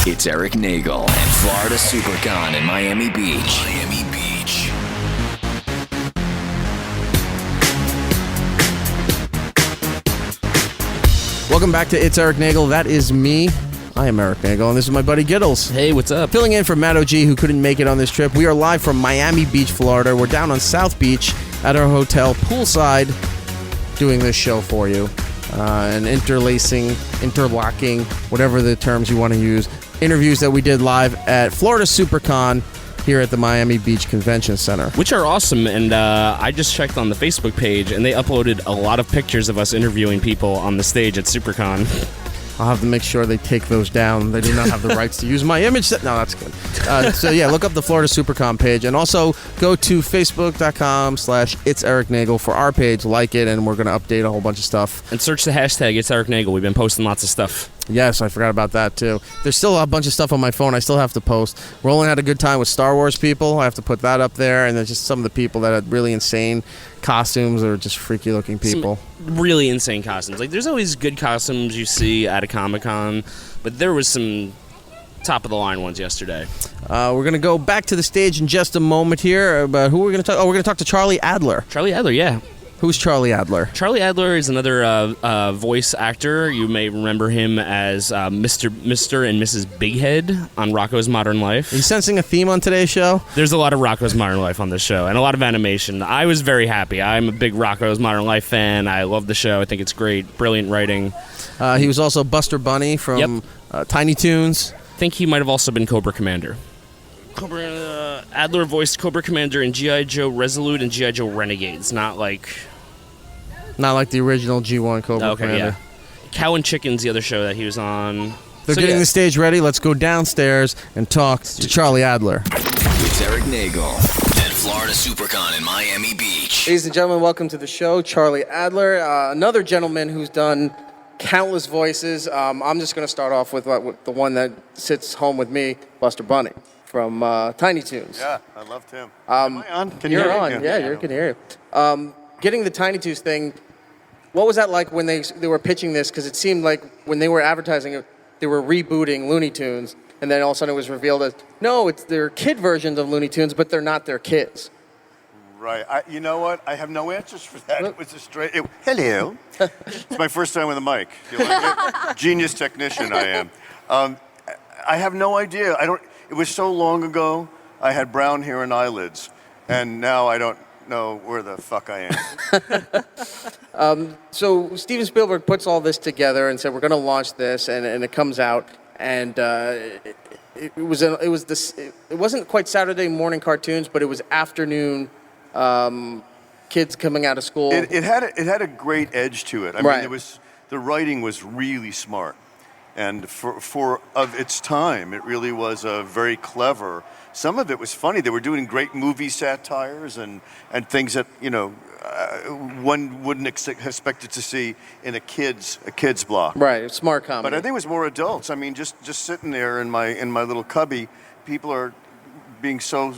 It's Erik Nagel and Florida Supercon in Miami Beach. Welcome back to It's Erik Nagel. That is me. I am Erik Nagel, and this is my buddy Giddles. Hey, what's up? Filling in for Matt OG, who couldn't make it on this trip. We are live from Miami Beach, Florida. We're down on South Beach at our hotel poolside doing this show for you. And interlacing, interlocking, whatever the terms you want to use. Interviews that we did live at Florida Supercon here at the Miami Beach Convention Center. Which are awesome, and I just checked on the Facebook page, and they uploaded a lot of pictures of us interviewing people on the stage at Supercon. I'll have to make sure they take those down. They do not have the rights to use my image. No, that's good. So yeah, look up the Florida Supercon page, and also go to facebook.com/It's Erik Nagel for our page. Like it, and we're going to update a whole bunch of stuff. And search the hashtag It's Erik Nagel. We've been posting lots of stuff. Yes, I forgot about that too. There's still a bunch of stuff on my phone I still have to post. Rolling had a good time with Star Wars people. I have to put that up there, and there's just some of the people that had really insane costumes or just freaky looking people. Some really insane costumes. Like, there's always good costumes you see at a Comic-Con, but there was some top of the line ones yesterday. We're gonna go back to the stage in just a moment here. But who we're gonna talk? Oh, we're gonna talk to Charlie Adler. Charlie Adler, yeah. Who's Charlie Adler? Charlie Adler is another voice actor. You may remember him as Mr. and Mrs. Bighead on Rocko's Modern Life. Are you sensing a theme on today's show? There's a lot of Rocko's Modern Life on this show, and a lot of animation. I was very happy. I'm a big Rocko's Modern Life fan. I love the show. I think it's great. Brilliant writing. He was also Buster Bunny from Tiny Toons. I think he might have also been Cobra Commander. Adler voiced Cobra Commander in G.I. Joe Resolute and G.I. Joe Renegades, not like the original G1 Cobra Commander. Yeah. Cow and Chicken's the other show that he was on. They're getting the stage ready. Let's go downstairs and talk to Charlie Adler. It's Erik Nagel and Florida Supercon in Miami Beach. Ladies and gentlemen, welcome to the show, Charlie Adler, another gentleman who's done countless voices. I'm just going to start off with the one that sits home with me, Buster Bunny from Tiny Toons. Yeah, I loved him. Am I on? Can you You're hear on. me? Yeah, you can hear you. Getting the Tiny Toons thing, what was that like when they were pitching this? Because it seemed like when they were advertising it, they were rebooting Looney Tunes, and then all of a sudden it was revealed as, no, it's their kid versions of Looney Tunes, but they're not their kids. Right. You know what? I have no answers for that. It was a straight... hello. It's my first time with a mic. You like it? Genius technician I am. I have no idea. It was so long ago, I had brown hair and eyelids, and now I don't know where the fuck I am. So Steven Spielberg puts all this together and said, we're going to launch this, and it comes out, and it wasn't quite Saturday morning cartoons, but it was afternoon kids coming out of school. It had a great edge to it. I mean, the writing was really smart, and for of its time, it really was very clever. Some of it was funny. They were doing great movie satires and things that one wouldn't expect it to see in a kids block. Right, smart comedy. But I think it was more adults. I mean, just sitting there in my little cubby, people are being so.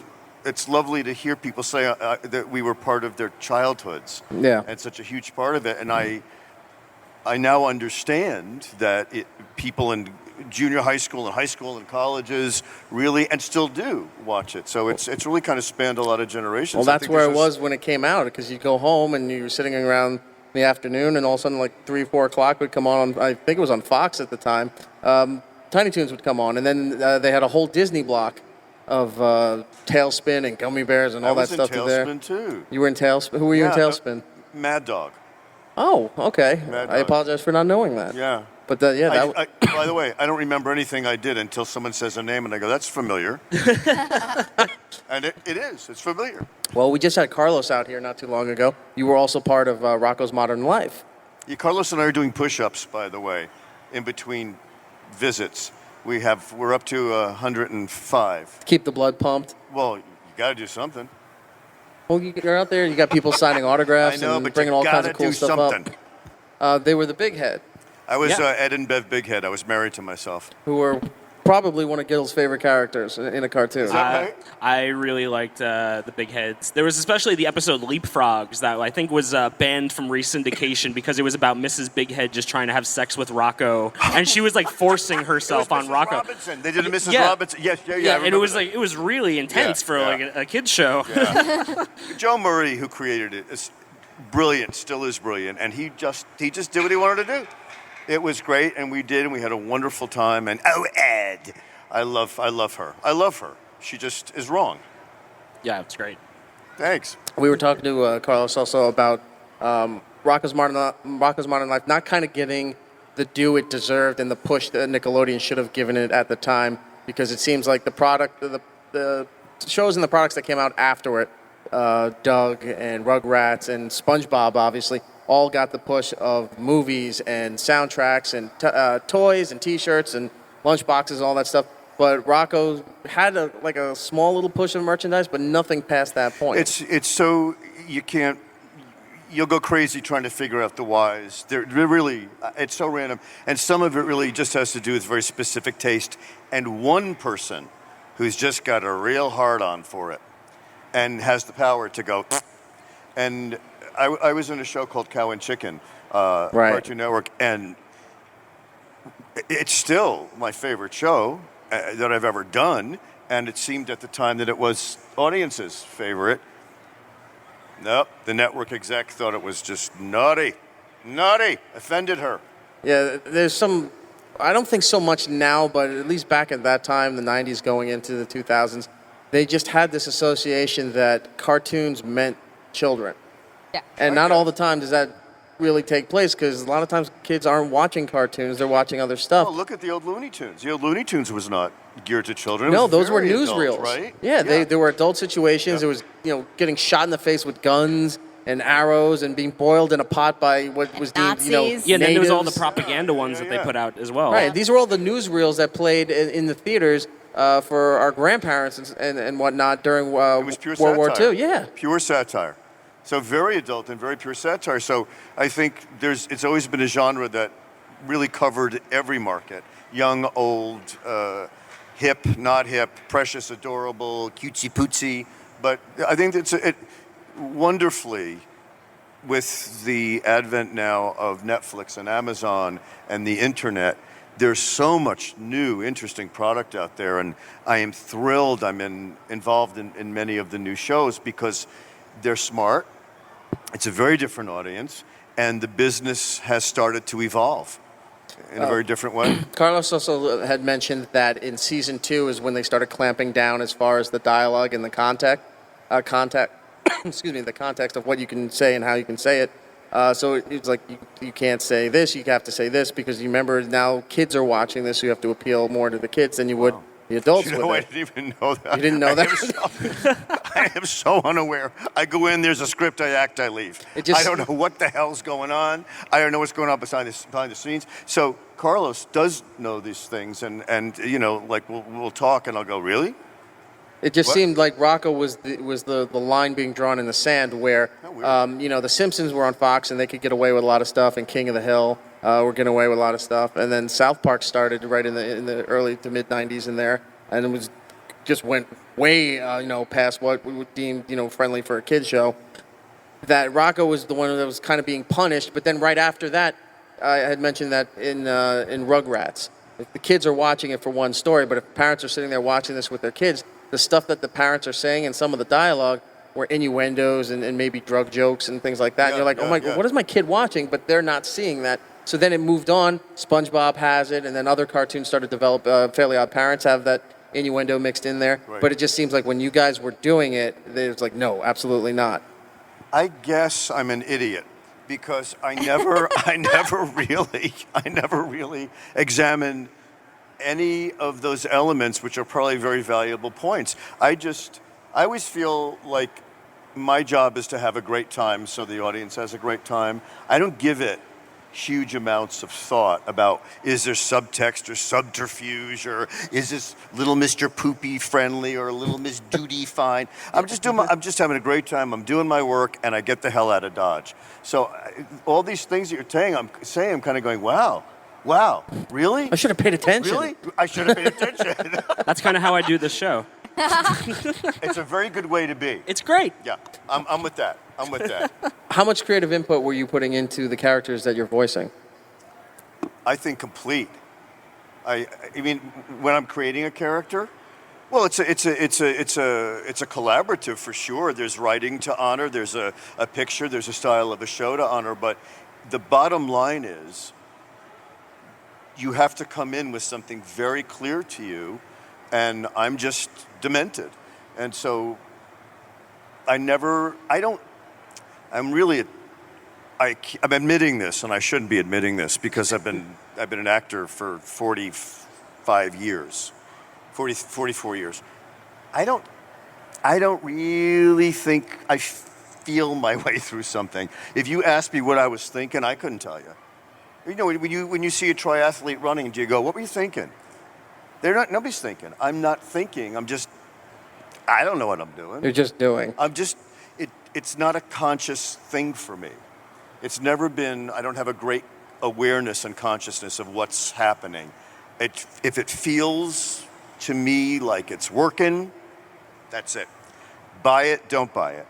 It's lovely to hear people say that we were part of their childhoods. Yeah, and such a huge part of it. And I now understand that people in junior high school and colleges really and still do watch it. So it's really kind of spanned a lot of generations. Well, that's where it was when it came out, because you go home and you were sitting around in the afternoon, and all of a sudden, like 3 or 4 o'clock would come on. I think it was on Fox at the time. Tiny Toons would come on, and then they had a whole Disney block of Tailspin and Gummy Bears and all that stuff there. I was in Tailspin too. You were in Tailspin. Who were you in Tailspin? Mad Dog. Oh, okay. Mad Dog. I apologize for not knowing that. Yeah. But that by the way, I don't remember anything I did until someone says a name and I go, that's familiar. And it is. It's familiar. Well, we just had Carlos out here not too long ago. You were also part of Rocko's Modern Life. Yeah, Carlos and I are doing push-ups, by the way, in between visits. We're up to 105. Keep the blood pumped. Well, you got to do something. Well, you're out there. You got people signing autographs and bringing all kinds of cool stuff up. They were the Big Head. I was Ed and Bev Bighead. I was married to myself. Who were probably one of Gil's favorite characters in a cartoon. Is that right? I really liked the big heads. There was especially the episode Leapfrogs that I think was banned from re-syndication because it was about Mrs. Big Head just trying to have sex with Rocko, and she was like forcing herself on Mrs. Rocko. Robinson. They did a Mrs. Yeah. Robinson. Yes, Yeah, I and it remember was that. like it was really intense for like a kids show. Yeah. Joe Murray, who created it, is brilliant. Still is brilliant, and he just did what he wanted to do. It was great, and we had a wonderful time. And Ed, I love her. I love her. She just is wrong. Yeah, it's great. Thanks. We were talking to Carlos also about Rocko's Modern Life not kind of getting the due it deserved and the push that Nickelodeon should have given it at the time, because it seems like the shows and the products that came out after it, Doug and Rugrats and SpongeBob, obviously, all got the push of movies and soundtracks and toys and T-shirts and lunchboxes and all that stuff. But Rocko had a small little push of merchandise, but nothing past that point. It's so you'll go crazy trying to figure out the whys. They're really, it's so random, and some of it really just has to do with very specific taste and one person who's just got a real hard on for it and has the power to go. And I was in a show called Cow and Chicken, Cartoon Network, and it's still my favorite show that I've ever done, and it seemed at the time that it was audience's favorite. Nope, the network exec thought it was just naughty, offended her. Yeah, there's some, I don't think so much now, but at least back at that time, the 90s going into the 2000s, they just had this association that cartoons meant children. Yeah. And not all the time does that really take place, because a lot of times kids aren't watching cartoons, they're watching other stuff. Oh, look at the old Looney Tunes. The old Looney Tunes was not geared to children. It No, was those were very newsreels, adult, right? Yeah, there were adult situations. It was, getting shot in the face with guns and arrows and being boiled in a pot by what was deemed, Nazis. Yeah, and then there was all the natives. propaganda ones that they put out as well. Right, these were all the newsreels that played in the theaters for our grandparents and whatnot during It was pure World War satire. II. Yeah. Pure satire. So very adult and very pure satire. So I think it's always been a genre that really covered every market. Young, old, hip, not hip, precious, adorable, cutesy pootsy. But I think it wonderfully, with the advent now of Netflix and Amazon and the internet, there's so much new, interesting product out there. And I am thrilled I'm involved in many of the new shows because they're smart. It's a very different audience, and the business has started to evolve in a very different way. Carlos also had mentioned that in season 2 is when they started clamping down as far as the dialogue and the the context of what you can say and how you can say it. So it's like you can't say this, you have to say this, because you remember now kids are watching this, so you have to appeal more to the kids than you would the adults. You know, with I it. didn't even know that. You didn't know that? I am so unaware. I go in, there's a script, I act, I leave. I don't know what the hell's going on. I don't know what's going on behind the scenes. So Carlos does know these things, and like we'll talk, and I'll go, really? It just What? seemed like Rocko was the line being drawn in the sand where, the Simpsons were on Fox and they could get away with a lot of stuff, and King of the Hill were getting away with a lot of stuff, and then South Park started right in the early to mid '90s in there, and it just went way past what we would deem friendly for a kid show. That Rocko was the one that was kind of being punished, but then right after that, I had mentioned that in Rugrats, if the kids are watching it for one story, but if parents are sitting there watching this with their kids, the stuff that the parents are saying and some of the dialogue were innuendos and maybe drug jokes and things like that. And you're like, oh my God, what is my kid watching? But they're not seeing that. So then it moved on. SpongeBob has it, and then other cartoons started to develop. Fairly Odd Parents have that innuendo mixed in there. Right. But it just seems like when you guys were doing it, was like, no, absolutely not. I guess I'm an idiot because I never really examined any of those elements, which are probably very valuable points. I always feel like my job is to have a great time so the audience has a great time. I don't give it huge amounts of thought about, is there subtext or subterfuge, or is this Little Mr. Poopy friendly or Little Miss Duty fine? I'm just having a great time. I'm doing my work, and I get the hell out of Dodge. So all these things that you're saying, I'm kind of going, wow, Wow, really? I should have paid attention. Really? I should have paid attention. That's kind of how I do this show. It's a very good way to be. It's great. Yeah, I'm with that. I'm with that. How much creative input were you putting into the characters that you're voicing? I think complete. I mean, when I'm creating a character, well, it's a collaborative for sure. There's writing to honor. There's a picture. There's a style of a show to honor. But the bottom line is, you have to come in with something very clear to you, and I'm just demented, and so I'm admitting this, and I shouldn't be admitting this because I've been an actor for 44 years. I don't really think I feel my way through something. If you asked me what I was thinking, I couldn't tell you. You know, when you see a triathlete running, do you go, "What were you thinking?" Nobody's thinking. I'm not thinking. I don't know what I'm doing. You're just doing. It's not a conscious thing for me. It's never been, I don't have a great awareness and consciousness of what's happening. If it feels to me like it's working, that's it. Buy it, don't buy it.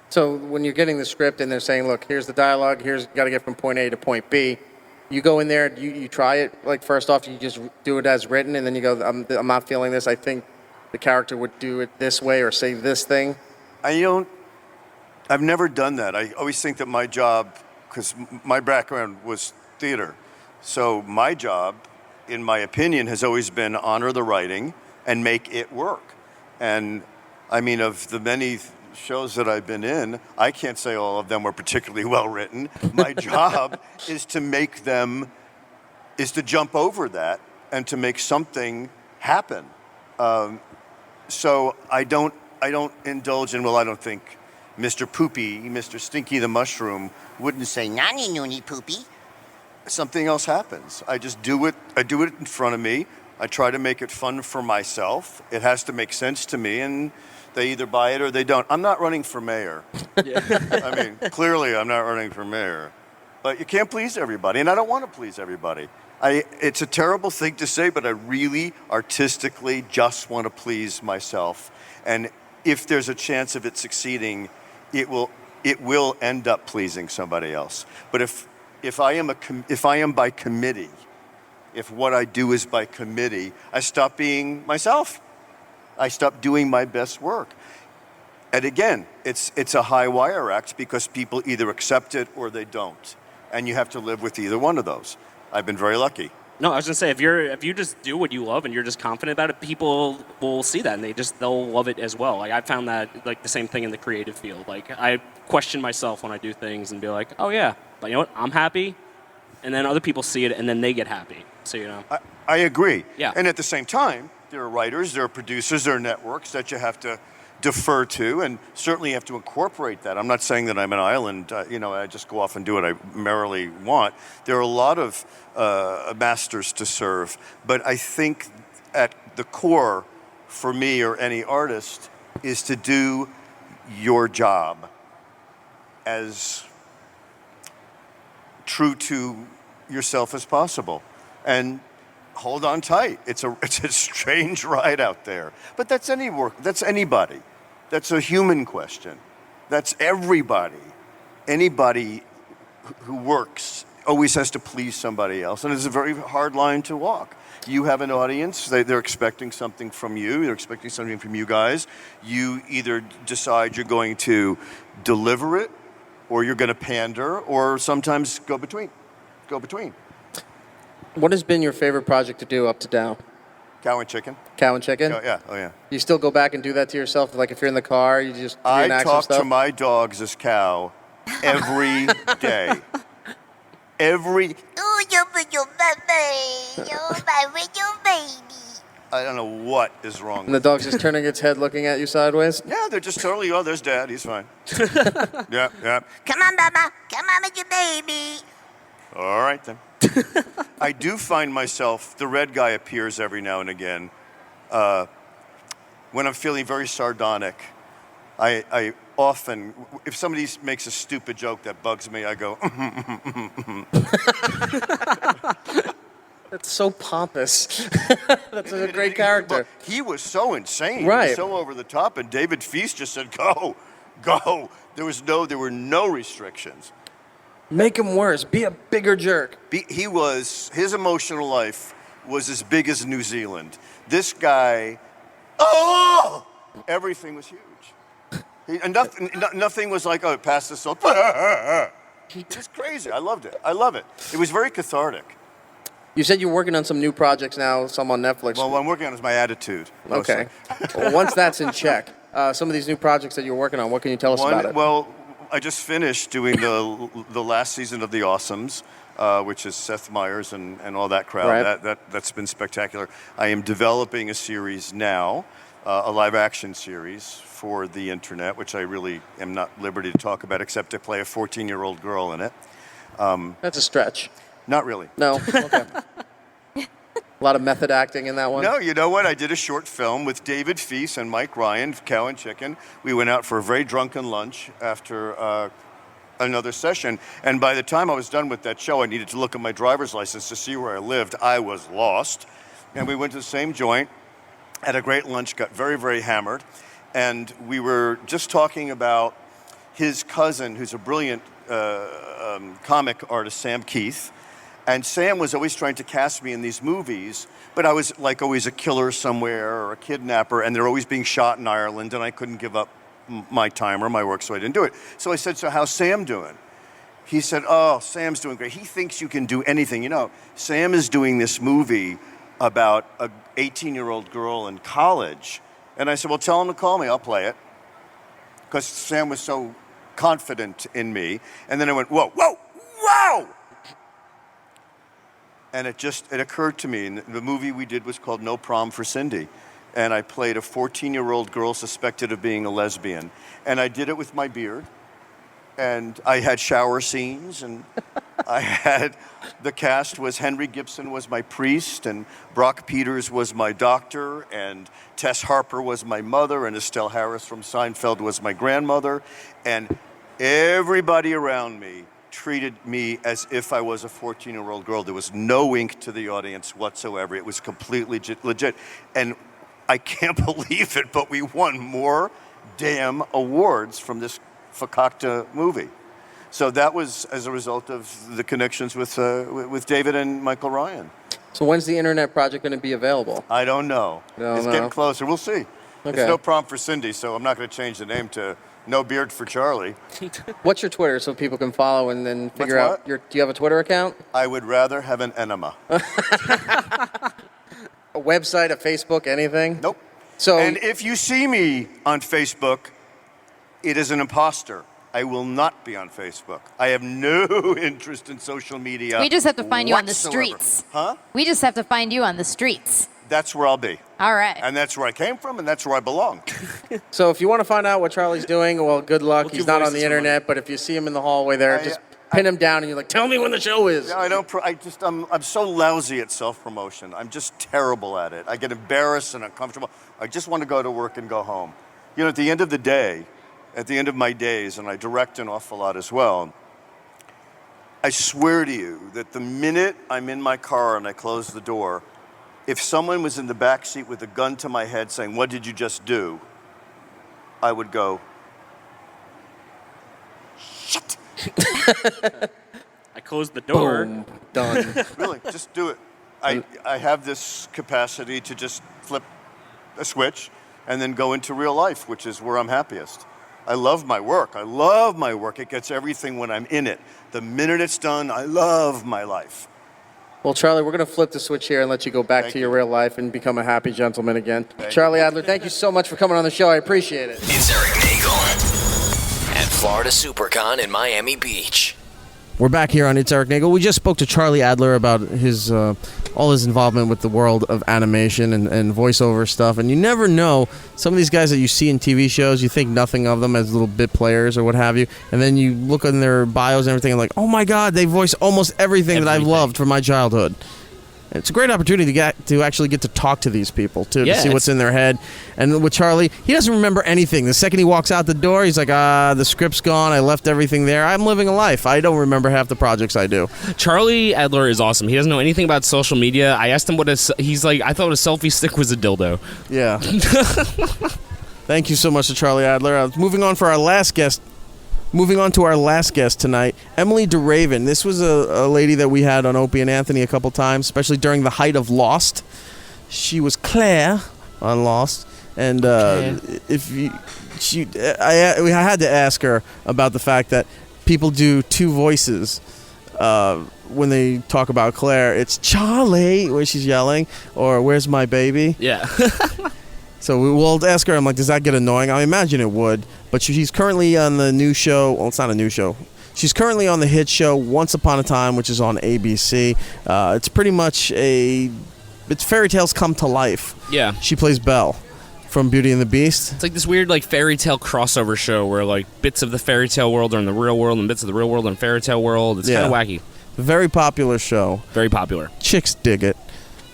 So when you're getting the script and they're saying, look, here's the dialogue, you got to get from point A to point B, you go in there, you try it, like first off, you just do it as written, and then you go, I'm not feeling this, I think the character would do it this way or say this thing? I've never done that. I always think that my job, because my background was theater, so my job, in my opinion, has always been honor the writing and make it work. And I mean, of the many shows that I've been in, I can't say all of them were particularly well written. My job is to make them, is to jump over that and to make something happen. So I don't indulge in, well, I don't think Mr. Poopy, Mr. Stinky the Mushroom wouldn't say, "Nani nooni poopy." Something else happens. I just do it. I do it in front of me. I try to make it fun for myself. It has to make sense to me, and they either buy it or they don't. I'm not running for mayor. I mean, clearly I'm not running for mayor. But you can't please everybody, and I don't want to please everybody. It's a terrible thing to say, but I really artistically just want to please myself. And if there's a chance of it succeeding, it will end up pleasing somebody else. But if I am by committee, if what I do is by committee, I stop being myself. I stop doing my best work. And again, it's a high wire act because people either accept it or they don't. And you have to live with either one of those. I've been very lucky. No, I was gonna say if you just do what you love and you're just confident about it, people will see that and they'll love it as well. Like I found that like the same thing in the creative field. Like I question myself when I do things and be like, oh yeah, but you know what? I'm happy, and then other people see it and then they get happy. So you know. I agree. Yeah. And at the same time, there are writers, there are producers, there are networks that you have to defer to, and certainly you have to incorporate that. I'm not saying that I'm an island, I just go off and do what I merrily want. There are a lot of masters to serve, but I think at the core, for me or any artist, is to do your job as true to yourself as possible. And hold on tight. It's a strange ride out there. But that's any work. That's anybody. That's a human question. That's everybody. Anybody who works always has to please somebody else. And it's a very hard line to walk. You have an audience. They're expecting something from you. They're expecting something from you guys. You either decide you're going to deliver it, or you're going to pander, or sometimes go between. What has been your favorite project to do up to now? Cow and chicken. Cow and chicken? Oh yeah. You still go back and do that to yourself? Like if you're in the car, you just I talk stuff? to my dogs as cow every day. Oh, you're your baby. Your baby. I don't know what is wrong. And the dog's just turning its head looking at you sideways? Yeah, they're just totally, oh, there's Dad, he's fine. Yeah. Come on, Baba. Come on with your baby. All right, then. I do find myself, the red guy appears every now and again. When I'm feeling very sardonic, I often, if somebody makes a stupid joke that bugs me, I go, That's so pompous. That's a great character. Look, he was so insane. Right. He was so over the top, and David Feast just said, go, go. There were no restrictions. Make him worse. Be a bigger jerk. His emotional life was as big as New Zealand. This guy, oh, everything was huge. And nothing was like, oh, pass this up. It's crazy. I loved it. I love it. It was very cathartic. You said you're working on some new projects now, some on Netflix. Well, what I'm working on is my attitude. Mostly. Okay. Well, once that's in check, some of these new projects that you're working on, what can you tell us about it? Well, I just finished doing the last season of The Awesomes, which is Seth Meyers and all that crowd. Right. That's been spectacular. I am developing a series now, a live-action series for the internet, which I really am not at liberty to talk about, except to play a 14-year-old girl in it. That's a stretch. Not really. No? Okay. A lot of method acting in that one? No, you know what? I did a short film with David Feast and Mike Ryan, Cow and Chicken. We went out for a very drunken lunch after another session. And by the time I was done with that show, I needed to look at my driver's license to see where I lived. I was lost. And we went to the same joint, had a great lunch, got very, very hammered. And we were just talking about his cousin, who's a brilliant comic artist, Sam Keith. And Sam was always trying to cast me in these movies, but I was like always a killer somewhere or a kidnapper, and they're always being shot in Ireland, and I couldn't give up my time or my work, so I didn't do it. So I said, so how's Sam doing? He said, oh, Sam's doing great. He thinks you can do anything. You know, Sam is doing this movie about an 18-year-old girl in college. And I said, well, tell him to call me. I'll play it. Because Sam was so confident in me. And then I went, whoa, whoa, whoa! And it occurred to me, and the movie we did was called No Prom for Cindy. And I played a 14-year-old girl suspected of being a lesbian. And I did it with my beard. And I had shower scenes, and the cast was Henry Gibson was my priest, and Brock Peters was my doctor, and Tess Harper was my mother, and Estelle Harris from Seinfeld was my grandmother. And everybody around me treated me as if I was a 14-year-old girl. There was no wink to the audience whatsoever. It was completely legit. And I can't believe it, but we won more damn awards from this fakakta movie. So that was as a result of the connections with David and Michael Ryan. So when's the internet project going to be available? I don't know. It's getting closer. We'll see. Okay. It's No Prom for Cindy, so I'm not going to change the name to No Beard for Charlie. What's your Twitter so people can follow and then figure What's out do you have a Twitter account? I would rather have an enema. A website, a Facebook, anything? Nope. So And if you see me on Facebook, it is an imposter. I will not be on Facebook. I have no interest in social media. We just have to find you on the whatsoever. streets. Huh? We just have to find you on the streets. That's where I'll be. All right. And that's where I came from, and that's where I belong. So if you want to find out what Charlie's doing, well, good luck. We'll He's do not on voices the from internet, but if you see him in the hallway there, just pin him down and you're like, tell me when the show is. Yeah, I'm so lousy at self-promotion. I'm just terrible at it. I get embarrassed and uncomfortable. I just want to go to work and go home. You know, at the end of the day, at the end of my days, and I direct an awful lot as well, I swear to you that the minute I'm in my car and I close the door, if someone was in the back seat with a gun to my head saying, what did you just do? I would go, shit. I closed the door. Boom. Done. Really, just do it. I have this capacity to just flip a switch and then go into real life, which is where I'm happiest. I love my work. I love my work. It gets everything when I'm in it. The minute it's done, I love my life. Well, Charlie, we're going to flip the switch here and let you go back to your real life and become a happy gentleman again. Charlie Adler, thank you so much for coming on the show. I appreciate it. It's Erik Nagel at Florida Supercon in Miami Beach. We're back here on It's Erik Nagel. We just spoke to Charlie Adler about his all his involvement with the world of animation and voiceover stuff. And you never know, some of these guys that you see in TV shows, you think nothing of them as little bit players or what have you. And then you look in their bios and everything and like, oh my God, they voice almost everything that I've loved from my childhood. It's a great opportunity to actually get to talk to these people, too, Yeah, to see what's in their head. And with Charlie, he doesn't remember anything. The second he walks out the door, he's like, the script's gone. I left everything there. I'm living a life. I don't remember half the projects I do. Charlie Adler is awesome. He doesn't know anything about social media. I asked him he's like, I thought a selfie stick was a dildo. Yeah. Thank you so much to Charlie Adler. Moving on to our last guest tonight, Emilie De Ravin. This was a lady that we had on Opie and Anthony a couple times, especially during the height of Lost. She was Claire on Lost, and we had to ask her about the fact that people do two voices when they talk about Claire. It's Charlie, where she's yelling, or where's my baby? Yeah. So we'll ask her. I'm like, does that get annoying? I imagine it would. But she's currently on the new show. Well, it's not a new show. She's currently on the hit show Once Upon a Time, which is on ABC. It's pretty much it's fairy tales come to life. Yeah. She plays Belle from Beauty and the Beast. It's like this weird like fairy tale crossover show where like bits of the fairy tale world are in the real world and bits of the real world are in the fairy tale world. It's kind of wacky. Very popular show. Very popular. Chicks dig it.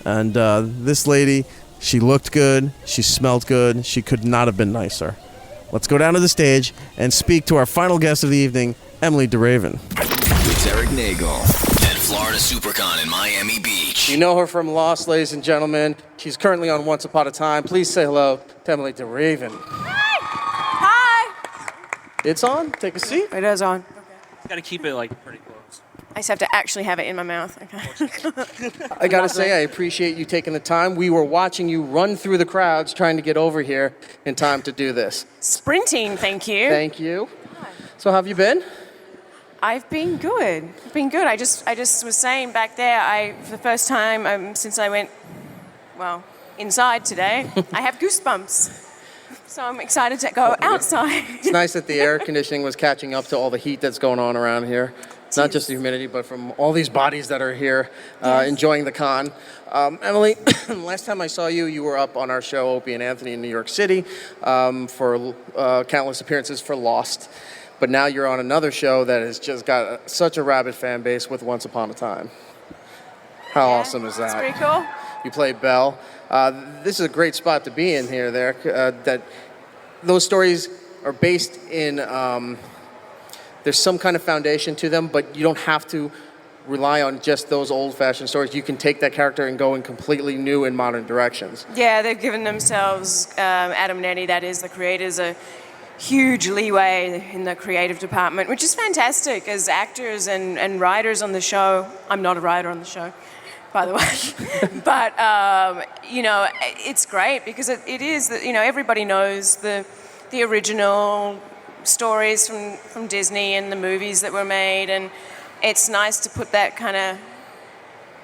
And this lady, she looked good. She smelled good. She could not have been nicer. Let's go down to the stage and speak to our final guest of the evening, Emilie De Ravin. It's Erik Nagel at Florida Supercon in Miami Beach. You know her from Lost, ladies and gentlemen. She's currently on Once Upon a Time. Please say hello to Emilie De Ravin. Hi. It's on. Take a seat. It is on. Got to keep it like pretty close. I just have to actually have it in my mouth. Okay. I gotta say, I appreciate you taking the time. We were watching you run through the crowds trying to get over here in time to do this. Sprinting, thank you. Thank you. So how have you been? I've been good. I just was saying back there, for the first time since I went, inside today, I have goosebumps. So I'm excited to go outside. It's nice that the air conditioning was catching up to all the heat that's going on around here. Not just the humidity, but from all these bodies that are here enjoying the con. Emilie, last time I saw you, you were up on our show, Opie and Anthony, in New York City for countless appearances for Lost. But now you're on another show that has just got such a rabid fan base with Once Upon a Time. How awesome is that? That's pretty cool. You play Belle. This is a great spot to be in here, there. That those stories are based in... there's some kind of foundation to them, but you don't have to rely on just those old-fashioned stories. You can take that character and go in completely new and modern directions. Yeah, they've given themselves, Adam and Eddie, that is, the creators, a huge leeway in the creative department, which is fantastic as actors and writers on the show. I'm not a writer on the show, by the way. But, it's great because it is, everybody knows the original stories from Disney and the movies that were made, and it's nice to put that kind of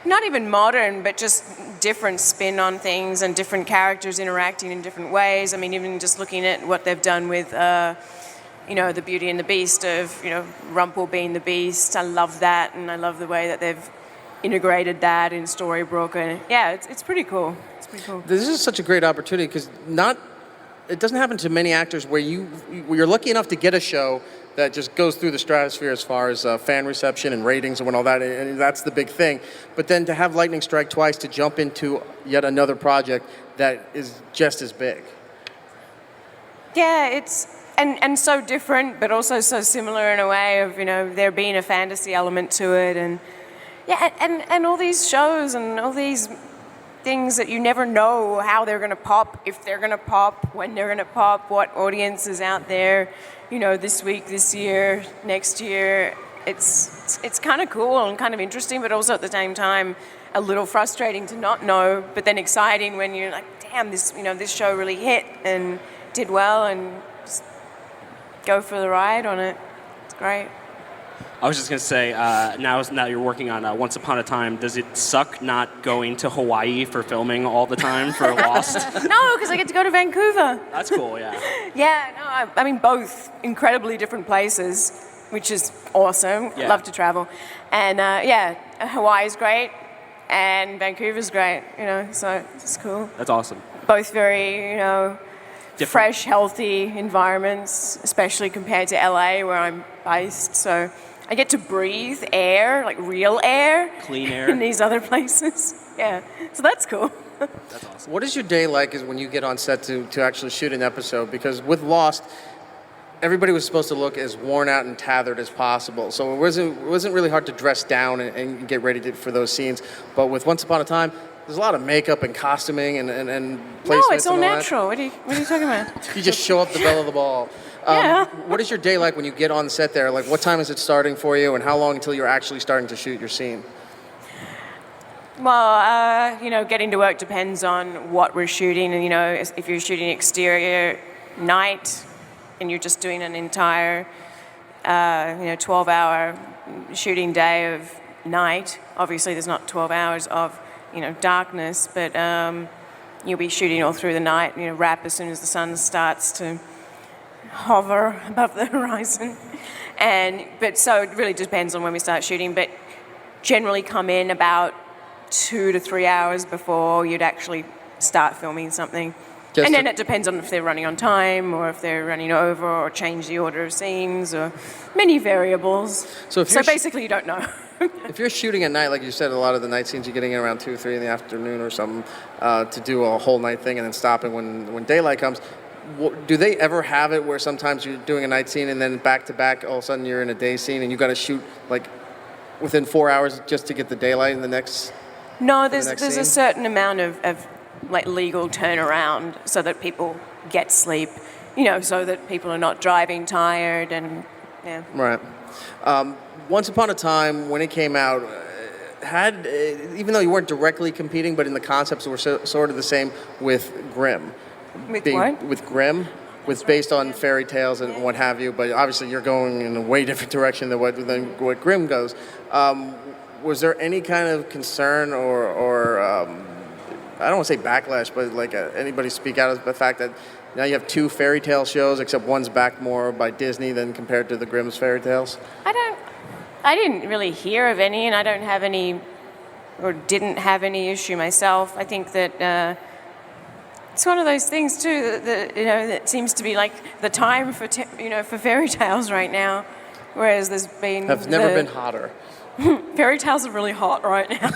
not even modern but just different spin on things and different characters interacting in different ways. I mean, even just looking at what they've done with the Beauty and the Beast of Rumpel being the Beast. I love that, and I love the way that they've integrated that in Storybrooke, and it's pretty cool. It's pretty cool. This is such a great opportunity because it doesn't happen to many actors where you're lucky enough to get a show that just goes through the stratosphere as far as fan reception and ratings and all that, and that's the big thing. But then to have lightning strike twice to jump into yet another project that is just as big. Yeah, it's and so different, but also so similar in a way of there being a fantasy element to it, and and all these shows and all these things that you never know how they're going to pop, if they're going to pop, when they're going to pop, what audience is out there, this week, this year, next year. It's kind of cool and kind of interesting, but also at the same time a little frustrating to not know, but then exciting when you're like, damn, this show really hit and did well, and just go for the ride on it. It's great. I was just going to say, now you're working on Once Upon a Time, does it suck not going to Hawaii for filming all the time for Lost? No, because I get to go to Vancouver. That's cool, yeah. Yeah, no, I mean, both incredibly different places, which is awesome. Yeah. Love to travel. And Hawaii's great, and Vancouver's great, so it's cool. That's awesome. Both very, fresh, healthy environments, especially compared to LA where I'm based, so I get to breathe air, like real air. Clean air. In these other places. Yeah, so that's cool. What is your day like is when you get on set to actually shoot an episode? Because with Lost, everybody was supposed to look as worn out and tethered as possible. So it wasn't really hard to dress down and get ready for those scenes. But with Once Upon a Time, there's a lot of makeup and costuming and placements. No, it's all and all natural. What are you talking about? That. You just show up the bell of the ball. Yeah. What is your day like when you get on set there? Like, what time is it starting for you, and how long until you're actually starting to shoot your scene? Well, getting to work depends on what we're shooting. And, if you're shooting exterior night and you're just doing an entire, 12-hour shooting day of night, obviously there's not 12 hours of, darkness, but you'll be shooting all through the night, wrap as soon as the sun starts to hover above the horizon. But so it really depends on when we start shooting, but generally come in about 2 to 3 hours before you'd actually start filming something. And then it depends on if they're running on time or if they're running over or change the order of scenes or many variables. So basically you don't know. If you're shooting at night, like you said, a lot of the night scenes you're getting in around 2 or 3 in the afternoon or something to do a whole night thing and then stopping when daylight comes. Do they ever have it where sometimes you're doing a night scene and then back to back, all of a sudden you're in a day scene and you got to shoot like within 4 hours just to get the daylight in the next? No, there's a certain amount of like legal turnaround so that people get sleep, so that people are not driving tired and yeah. Right. Once Upon a Time, when it came out, had even though you weren't directly competing, but in the concepts were sort of the same with Grimm. With what? With Grimm, with based on fairy tales and what have you. But obviously, you're going in a way different direction than what Grimm goes. Was there any kind of concern or I don't want to say backlash, but like anybody speak out of the fact that now you have 2 fairy tale shows, except one's backed more by Disney than compared to the Grimm's fairy tales? I didn't really hear of any, and I don't have any, or didn't have any issue myself. I think that it's one of those things too that seems to be like the time for for fairy tales right now, whereas there's been have never been hotter. Fairy tales are really hot right now.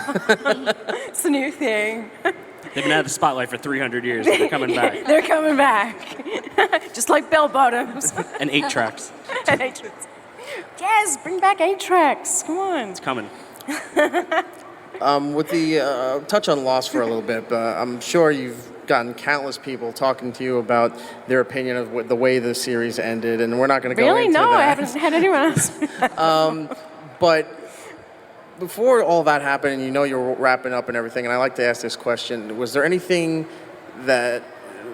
It's the new thing. They've been out of the spotlight for 300 years, but they're coming back. They're coming back. Just like bell bottoms. And 8 tracks. And 8 tracks. Yes, bring back 8 tracks. Come on. It's coming. With the touch on Lost for a little bit, I'm sure you've gotten countless people talking to you about their opinion of the way the series ended, and we're not going to go into that. Really? No, I haven't had anyone else. But before all that happened, and you're wrapping up and everything, and I like to ask this question, was there anything that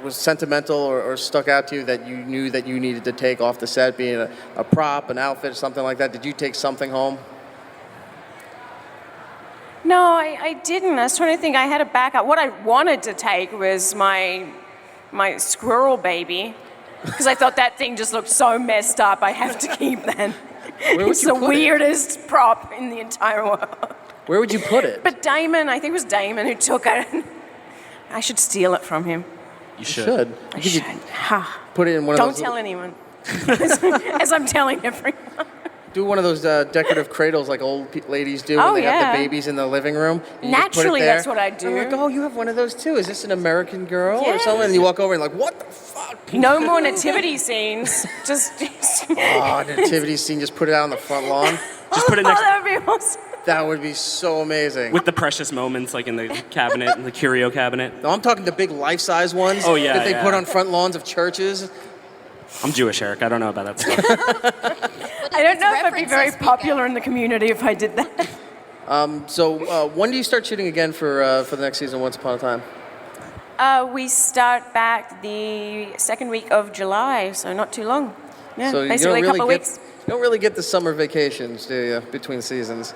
was sentimental or stuck out to you that you knew that you needed to take off the set, being a prop, an outfit, something like that? Did you take something home? No, I didn't. I was trying to think. I had a backup. What I wanted to take was my squirrel baby, because I thought that thing just looked so messed up. I have to keep that. It's the weirdest prop in the entire world. Where would you put it? But Damon, I think it was Damon who took it. I should steal it from him. You should. I should. Put it in one of those. Don't tell anyone. As I'm telling everyone. Do one of those decorative cradles like old ladies do when they have the babies in the living room. Naturally, that's what I do. I'm like, oh, you have one of those too. Is this an American Girl or something? And you walk over and like, what the fuck? No more nativity scenes. Just nativity scene. Just put it out on the front lawn. Just put it next. That would be awesome. That would be so amazing. With the precious moments, like in the cabinet, in the curio cabinet. No, I'm talking the big life-size ones. Oh, yeah, that they put on front lawns of churches. I'm Jewish, Erik. I don't know about that stuff. I don't know if I'd be very popular in the community if I did that. So when do you start shooting again for the next season, Once Upon a Time? We start back the 2nd week of July, so not too long. Yeah, so basically a couple of weeks. You don't really get the summer vacations, do you, between seasons?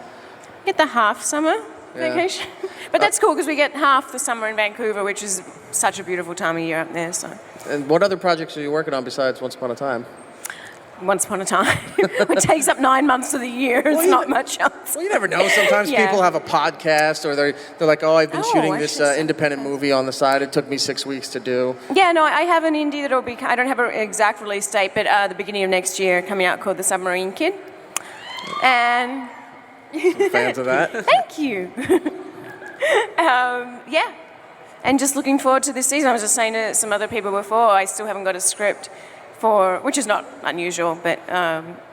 Get the half summer vacation. But that's cool because we get half the summer in Vancouver, which is such a beautiful time of year up there. So. And what other projects are you working on besides Once Upon a Time? Once Upon a Time. It takes up 9 months of the year. It's not much else. Well, you never know. Sometimes people have a podcast or they're like, oh, I've been shooting this independent movie on the side. It took me 6 weeks to do. Yeah, no, I have an indie that'll be, I don't have an exact release date, but the beginning of next year coming out called The Submarine Kid. And... Some fans of that. Thank you. Yeah. And just looking forward to this season. I was just saying to some other people before, I still haven't got a script for, which is not unusual, but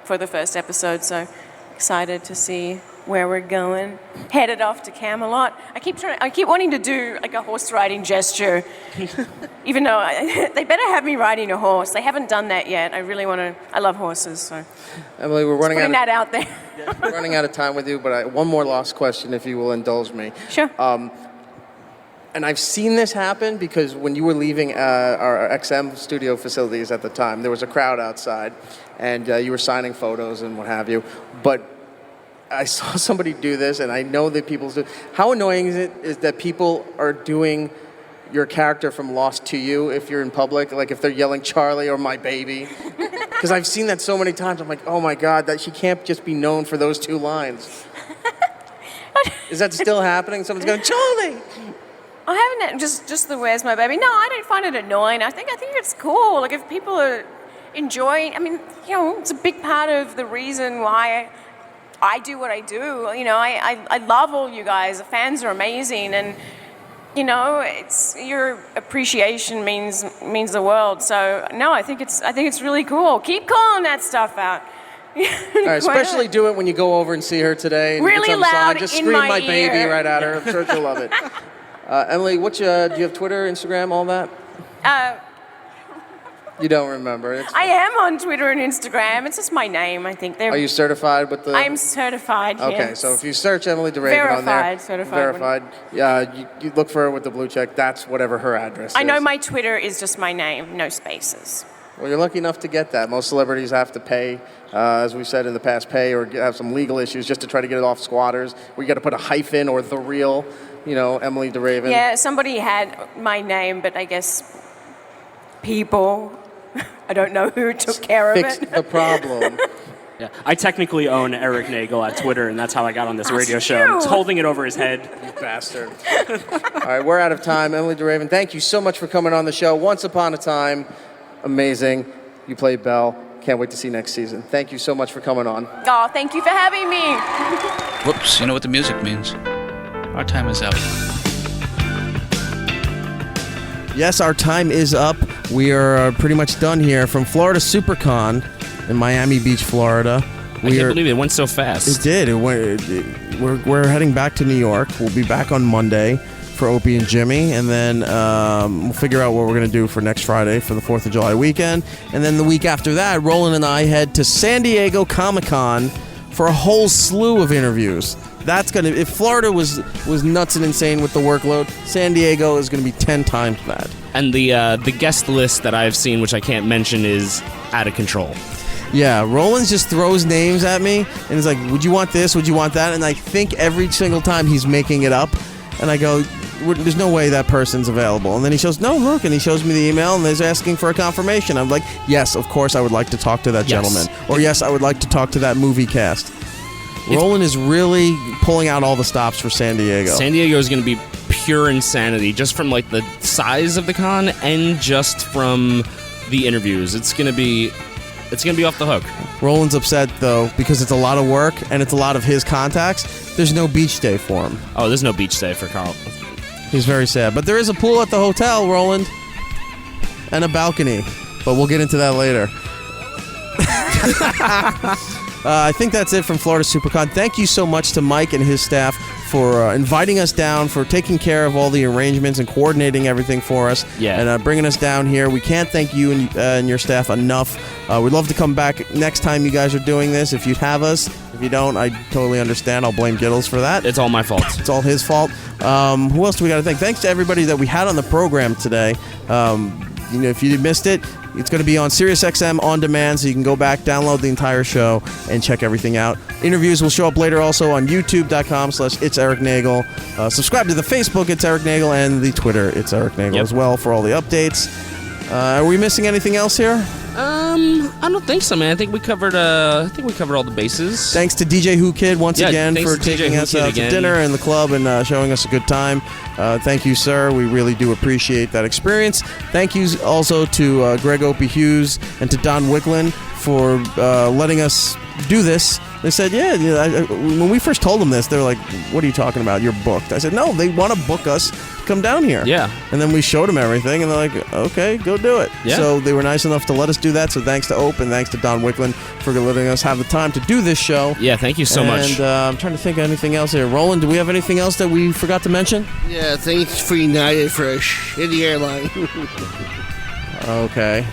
for the first episode. So excited to see where we're going. Headed off to Camelot. I keep wanting to do like a horse riding gesture, even though they better have me riding a horse. They haven't done that yet. I really want to. I love horses, so Emily, we're running putting that out there. we're running out of time with you, but one more last question, if you will indulge me. Sure. And I've seen this happen because when you were leaving our XM studio facilities at the time, there was a crowd outside, and you were signing photos and what have you. But I saw somebody do this, and I know that people do. How annoying is that people are doing your character from Lost to you if you're in public, like if they're yelling Charlie or my baby? Because I've seen that so many times. I'm like, oh my God, that she can't just be known for those two lines. Is that still happening? Someone's going, Charlie! I haven't just the "Where's my baby." No, I don't find it annoying. I think it's cool. Like if people are enjoying, I mean, it's a big part of the reason why I do what I do. I love all you guys. The fans are amazing, and it's your appreciation means the world. So no, I think it's really cool. Keep calling that stuff out. All right, especially do it when you go over and see her today. And really you get loud just in scream my baby ear. right at her. I'm sure she'll love it. Emily, do you have Twitter, Instagram, all that? You don't remember. I am on Twitter and Instagram. It's just my name, I think. Are you certified with the... I'm certified, Okay, yes. so if you search Emilie De Ravin on there... Verified. You look for her with the blue check. That's whatever her address is. I know my Twitter is just my name, no spaces. Well, you're lucky enough to get that. Most celebrities have to pay, as we've said in the past, pay or have some legal issues just to try to get it off squatters. Where you got to put a hyphen or the real, Emilie De Ravin. Yeah, somebody had my name, but I guess people, I don't know who took care of Fix it. the problem. Yeah, I technically own Erik Nagel at Twitter, and that's how I got on this radio show. true. He's holding it over his head. You bastard. All right, we're out of time. Emilie De Ravin, thank you so much for coming on the show. Once upon a time, amazing. You played Belle. Can't wait to see you next season. Thank you so much for coming on. Oh, thank you for having me. Whoops, you know what the music means. Our time is up. Yes, our time is up. We are pretty much done here from Florida Supercon in Miami Beach, Florida. I can't believe it went so fast. It did. We're heading back to New York. We'll be back on Monday for Opie and Jimmy, and then we'll figure out what we're going to do for next Friday for the 4th of July weekend. And then the week after that, Roland and I head to San Diego Comic-Con for a whole slew of interviews. That's going to, if Florida was nuts and insane with the workload, San Diego is going to be 10 times that. And the guest list that I've seen, which I can't mention, is out of control. Yeah, Roland just throws names at me, and he's like, would you want this, would you want that? And I think every single time he's making it up, and I go, there's no way that person's available. And then he shows, no, look, and he shows me the email, and he's asking for a confirmation. I'm like, yes, of course I would like to talk to that gentleman. Or yes, I would like to talk to that movie cast. Roland is really pulling out all the stops for San Diego. San Diego is going to be pure insanity, just from like the size of the con and just from the interviews. It's going to be off the hook. Roland's upset though because it's a lot of work and it's a lot of his contacts. There's no beach day for him. Oh, there's no beach day for Carl. He's very sad, but there is a pool at the hotel, Roland, and a balcony. But we'll get into that later. I think that's it from Florida Supercon. Thank you so much to Mike and his staff for inviting us down, for taking care of all the arrangements and coordinating everything for us, and bringing us down here. We can't thank you and your staff enough. We'd love to come back next time you guys are doing this, if you'd have us. If you don't, I totally understand. I'll blame Giddles for that. It's all my fault. It's all his fault. Who else do we got to thank? Thanks to everybody that we had on the program today. If you missed it, it's going to be on SiriusXM on demand, so you can go back, download the entire show, and check everything out. Interviews will show up later also on youtube.com/It's Erik Nagel. Subscribe to the Facebook, It's Erik Nagel, and the Twitter, It's Erik Nagel as well for all the updates. Are we missing anything else here? I don't think so, man. I think we covered all the bases. Thanks to DJ Who Kid once again for to taking us out to dinner in the club and showing us a good time. Thank you, sir. We really do appreciate that experience. Thank you also to Greg Opie Hughes and to Don Wicklund for letting us do this They said, when we first told them this, they were like, what are you talking about? You're booked. I said, no, they want to book us. Come down here. Yeah. And then we showed them everything, and they're like, okay, go do it. Yeah. So they were nice enough to let us do that. So thanks to Ope and thanks to Don Wickland for letting us have the time to do this show. Yeah, thank you so much. And I'm trying to think of anything else here. Roland, do we have anything else that we forgot to mention? Yeah, thanks for United for a shitty airline. Okay.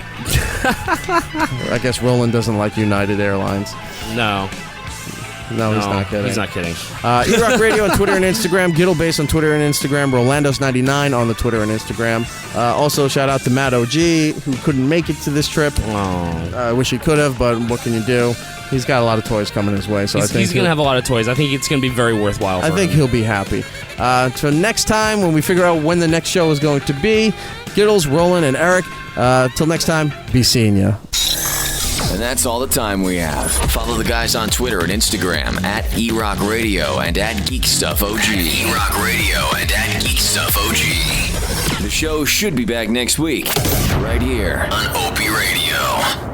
I guess Roland doesn't like United Airlines. No, he's not kidding. He's not kidding. E-Rock Radio on Twitter and Instagram. Giddlebase on Twitter and Instagram. Rolandos99 on the Twitter and Instagram. Also, shout out to Matt OG, who couldn't make it to this trip. I wish he could have, but what can you do? He's got a lot of toys coming his way, so I think he's going to have a lot of toys. I think it's going to be very worthwhile for him. I think he'll be happy. So next time, when we figure out when the next show is going to be, Giddles, Roland, and Erik, till next time, be seeing ya. And that's all the time we have. Follow the guys on Twitter and Instagram at eRock Radio and at GeekStuffOG. eRock Radio and at GeekStuffOG. The show should be back next week, right here on Opie Radio.